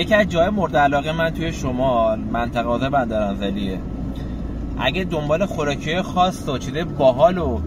یکی از جای مورد علاقه من توی شمال منطقه آذر بندرانزلیه. اگه دنبال خوراکی خاص و چیز باحال و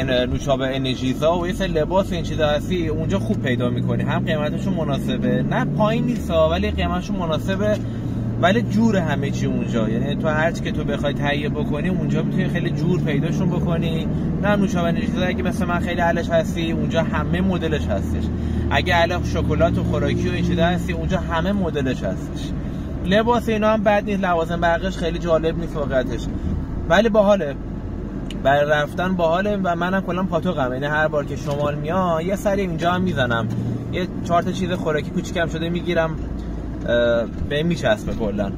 نوشابه انرژیزا و یه سری لباس و این چیزا هستی، اونجا خوب پیدا میکنی. هم قیمتشون مناسبه، نه پایین نیست ولی قیمتشون مناسبه، ولی جور همه چی اونجا. یعنی تو هر چی که تو بخوای تهیه بکنی اونجا میتونی خیلی جور پیداشون بکنی. نه نوشابه انرژیزا اگه مثل من خیلی اهلش هستی، اونجا همه مدلش هستش. اگه اهل شکلات و خوراکی و این چیزا هستی، اونجا همه مدلش هستش. لباس اینا هم بد نیست، لوازم برقش خیلی جالب نیست واقعتش، ولی باحاله، برای رفتن باحاله. و منم کلا پاتوقم، یعنی هر بار که شمال میام یه سری اینجا هم میزنم، یه 4 تا چیز خوراکی کوچیکم شده میگیرم، به میچسبه کلا.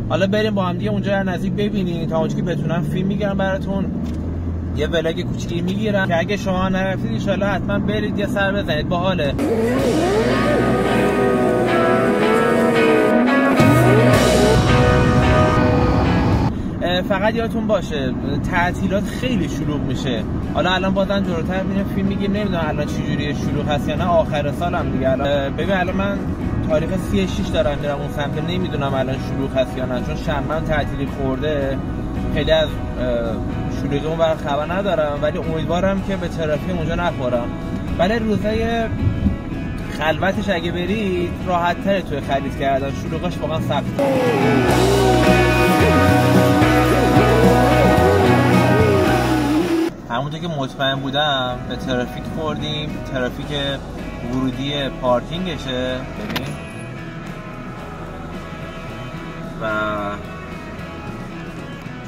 حالا بریم با هم دیگه اونجا نزدیک ببینید، تا اونجا که بتونم فیلم میگیرم براتون، یه ولاگ کوچیکی میگیرم که اگه شما نرفتید ان شاءالله حتما برید یه سر بزنید، باحاله. فقط یادتون باشه تعطیلات خیلی شلوغ میشه. حالا الان بازم جلوتر میریم فیلم میگیم، نمیدونم الان چه جوریه، شلوغ هست یا نه. آخر سالم دیگه الان ببین، الان من تاریخ 36 دارم میرم اون سمت، نمیدونم الان شلوغ هست یا نه، چون شنبه تعطیلی خورده، خیلی از شلوغی اون برای خبر ندارم، ولی امیدوارم که به ترافیک اونجا نخورم. ولی روزای خلوتش اگه برید راحت تره توی خرید کردن، شلوغش واقعا سخته. همونطور که مطمئن بودم به ترافیک خوردیم. ترافیک ورودی پارکینگشه، ببین. و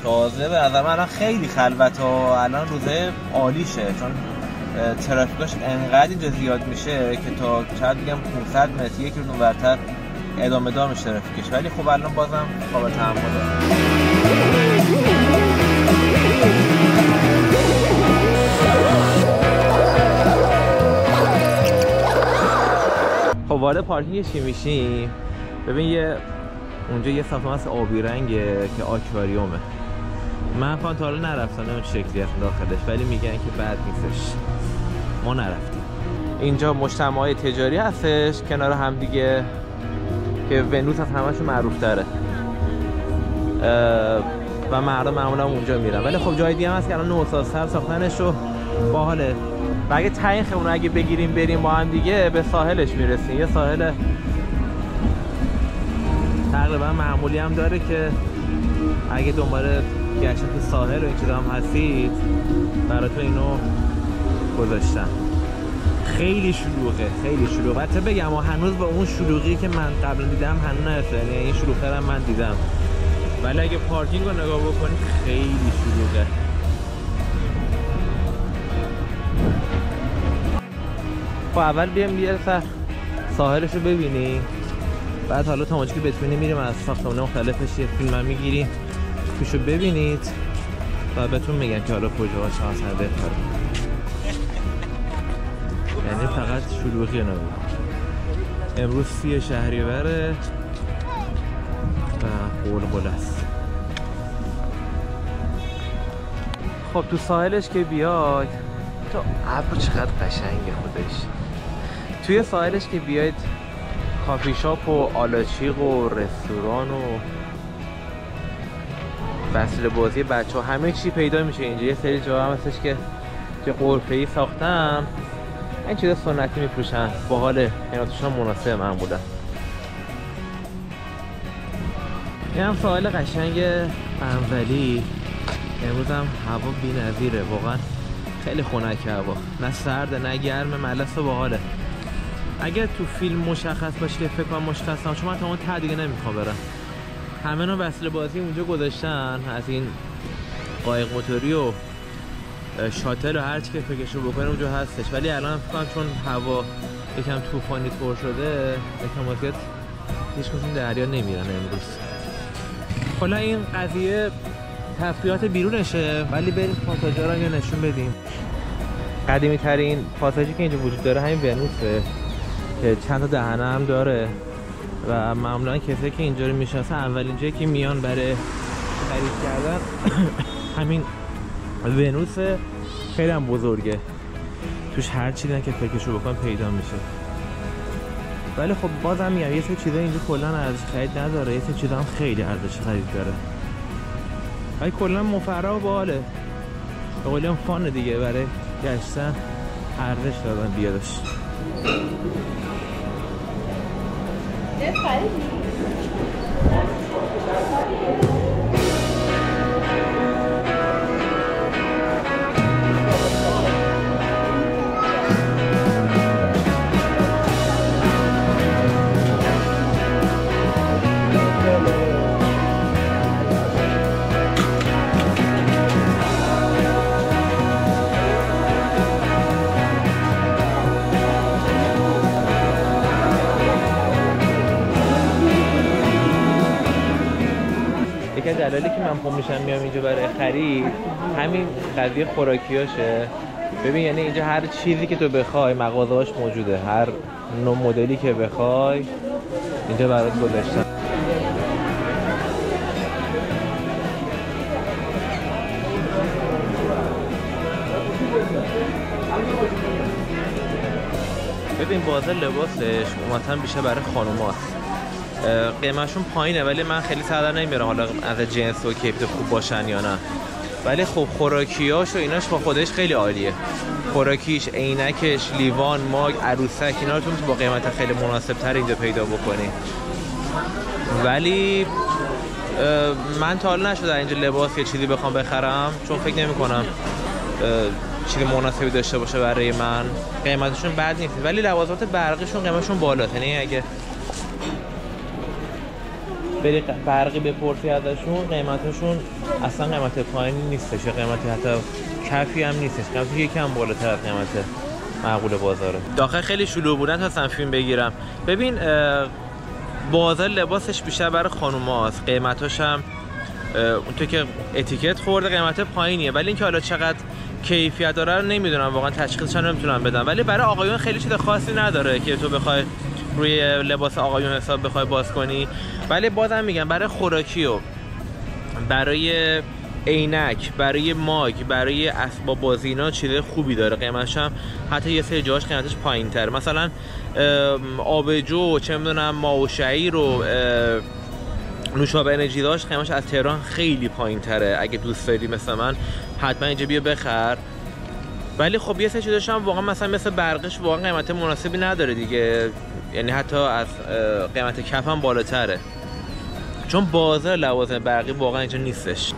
تازه به نظر من خیلی خلوت و الان روزه عالیشه، چون ترافیکاش انقدر اینجا زیاد میشه که تا شاید بگم 500 متر 1 کیلومتر ورتر ادامه دار میشه ترافیکش. ولی خب الان بازم قابل تحمله. خب وارد پارکینگ چی میشیم؟ ببین اونجا یه ساختمان هست آبی رنگه که آکواریومه. من تا حالا نرفتم، اون شکلی هست داخلش، ولی میگن که بد نیستش. ما نرفتیم. اینجا مجتمعات تجاری هستش کنار هم دیگه که ونوس از همه‌شون معروف تره و مردم معمولا اونجا میرن. ولی خب جای دیگه هم هست که الان 9 سال سر ساختنش رو باحاله. و اگه تعیین خمون اگه بگیریم بریم با هم دیگه به ساحلش میرسیم. یه ساحل تقریبا معمولی هم داره که اگه دنبال گشت تو ساحل و این چیزا هم هستید براتون اینو گذاشتم. خیلی شلوغه، خیلی شلوغه. البته بگم هنوز با اون شلوغی که من قبلا دیدم هنوز نرسیده، یعنی این شلوغ‌تر هم من دیدم. ولی اگه پارکینگ رو نگاه بکنید خیلی شلوغه. خب اول بیام یه سر ساحلش رو ببینیم، بعد حالا تا اونجا که بتونیم میریم از ساختمان مختلفش یه فیلم هم میگیریم توشو ببینید و بهتون میگم که حالا کجاها چه اصلا بهتره. یعنی فقط شلوغی نبود. امروز 30 شهریوره و قلقل است. خب تو ساحلش که بیاید، تو ابر چقدر قشنگه خودش. توی ساحلش که بیاید کافی شاپ و آلاچیق و رستوران و وسیله بازی بچه ها همه چی پیدا میشه اینجا. یه سری جا هم هستش که غرفه‌ای ساختن، این چیزا سنتی میفروشن، باحاله، قیمتشون مناسب معمولا. این هم ساحل قشنگ بنزلی. امروز هم هوا بی‌نظیره، واقعا خیلی خنک هوا، نه سرد نه گرم، ملس و باحاله. اگه تو فیلم مشخص باشه که فکر کنم مشخصم، چون من تا اون ته دیگه نمیخوام برم. همه نوع وسیله بازی اونجا گذاشتن، از این قایق موتوری و شاتل و هر چی که فکرشو بکنه اونجا هستش. ولی الان فکر کنم چون هوا یکم طوفانی طور شده یکم واسه هیچ کدوم دریا نمیرن امروز. حالا این قضیه تفریحات بیرونشه، ولی بریم پاساژا رو یه نشون بدیم. قدیمی ترین پاساژی که اینجا وجود داره همین ونوسه که چند تا دهنه هم داره و معمولا کسایی که اینجا رو میشناسن اولین جایی که میان برای خرید کردن همین ونوسه. خیلی هم بزرگه، توش هر چیزی که فکرشو بکن پیدا میشه. ولی خب بازم میگم یه سری چیزا اینجا کلا ارزش خرید نداره، یه سری چیزا هم خیلی ارزش خرید داره. ولی کلا مفرح و باحاله. به قول اون فان دیگه، برای گشتن ارزش دادن بیادش. دلالی که من پا میشم میام اینجا برای خرید همین قضیه خوراکیاشه. ببین یعنی اینجا هر چیزی که تو بخوای مغازه‌اش موجوده، هر نوع مدلی که بخوای اینجا برات گذاشتن. ببین بازار لباسش عموما بیشتر برای خانوماست. قیمتشون پایینه ولی من خیلی سر نمیارم حالا از جنس و کیفیت خوب باشن یا نه. ولی خب خوراکیاش و ایناش با خودش خیلی عالیه. خوراکیش، عینکش، لیوان، ماگ، عروسک، اینا رو تو با قیمت خیلی مناسب تر اینجا پیدا بکنی. ولی من تا حالا نشده اینجا لباس یه چیزی بخوام بخرم، چون فکر نمی کنم چیزی مناسبی داشته باشه برای من. قیمتشون بد نیست ولی لوازمات برقیشون قیمتشون بالاست. یعنی اگه بری برقی بپرسی ازشون قیمتشون اصلا قیمت پایینی نیستش، قیمتی حتی کفی هم نیستش، قیمتش یکم بالاتر از قیمت معقول بازاره. داخل خیلی شلوغ بودن تا فیلم بگیرم. ببین بازار لباسش بیشتر برای خانوماست، قیمتاش هم اونطور که اتیکت خورده قیمت پایینیه، ولی اینکه حالا چقدر کیفیت داره رو نمیدونم، واقعا تشخیصش نمیتونم بدم. ولی برای آقایون خیلی چیز خاصی نداره که تو بخوای روی لباس آقایون حساب بخوای باز کنی. ولی بازم میگم برای خوراکی و برای عینک، برای ماگ، برای اسباب بازی اینا چیز خوبی داره. قیمتش هم حتی یه سری جاش قیمتش پایین‌تره. مثلا آبجو، چه میدونم ماه و شعیر و نوشابه انرژی داشت قیمتش از تهران خیلی پایین‌تره. اگه دوست داری مثل من حتما اینجا بیا بخر. ولی خب یه سری چیزاش هم واقعا مثل برقش واقعا قیمت مناسبی نداره دیگه، یعنی حتی از قیمت کف هم بالاتره، چون بازار لوازم برقی واقعا اینجا نیستش.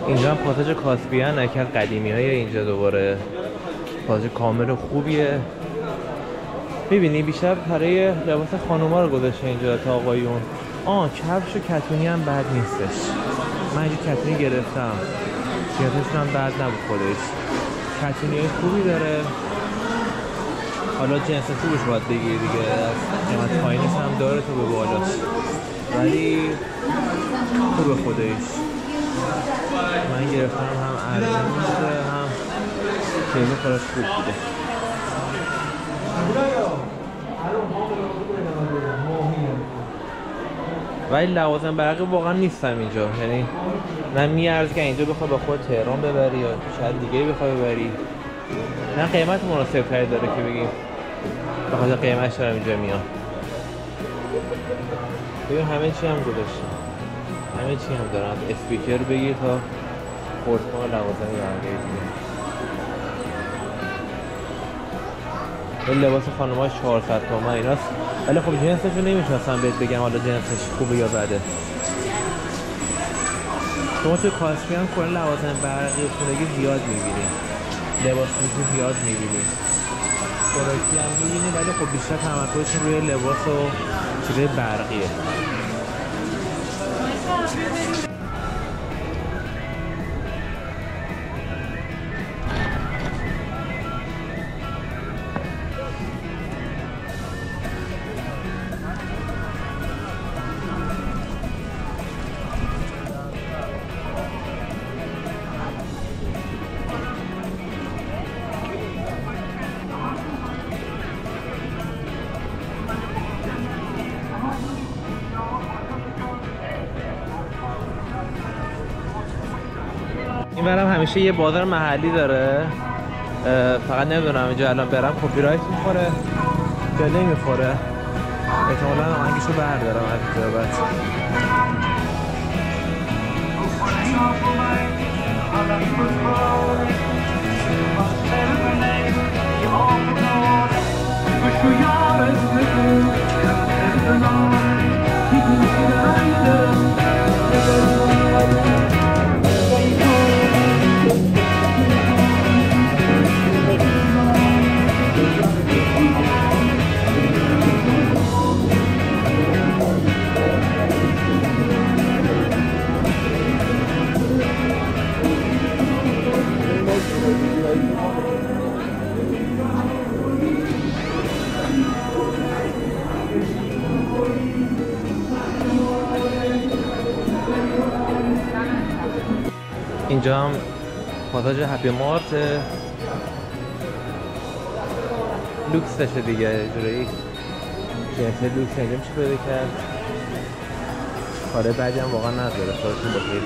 اینجا هم پاساژ کاسپیان یکی از قدیمی‌های اینجا، دوباره پاساژ کامل خوبیه. می‌بینی بیشتر برای لباس خانوما رو گذاشته اینجا تا آقایون. کفش و کتونی هم بد نیستش. من اینجا کتونی گرفتم، کیفیتش هم بد نبود خودش. کتونی‌های خوبی داره. حالا جنس خوبش باید بگیری دیگه، قیمت پایینش هم داره تو به بالاش، ولی خوبه خودش. من گرفتم هم ارزون بوده هم کیفیت خودش خوب بوده. ولی لوازم برقی واقعا نیستم اینجا، یعنی نه میارزه که اینجا بخوای با خود تهران ببری یا شاید دیگه بخوای ببری، نه قیمت مناسب تری داره که بگیم بخاطر قیمتش دارم اینجا میام. ببین همه چی هم گذاشتم، همه چی هم دارن، اسپیکر بگیر تا خورتما لوازم برقی دیگه. این لباس خانم‌ها 400 تومن ایناست، ولی خب جنسش رو نمیشناسم بهت بگم حالا جنسش خوبه یا بده. شما تو کاسپیان کلا لوازم برقی و خونگی زیاد می‌بینی، لباس پوشی زیاد می‌بینی، خوراکی هم می‌بینی، ولی خب بیشتر تمرکزشون روی لباس و چیزای برقیه. این برم همیشه یه بازار محلی داره، فقط نمیدونم اینجا الان برم کپی رایت میخوره یا نمیخوره. احتمالاً آهنگشو بردارم از اینجا بعد. اینجا هم پاساژ هپی مارت لوکسشه دیگه، جوری جنس لوکس اینجا میشه پیدا کرد. کاره بعدی هم واقعا نداره، خودشون با خیلی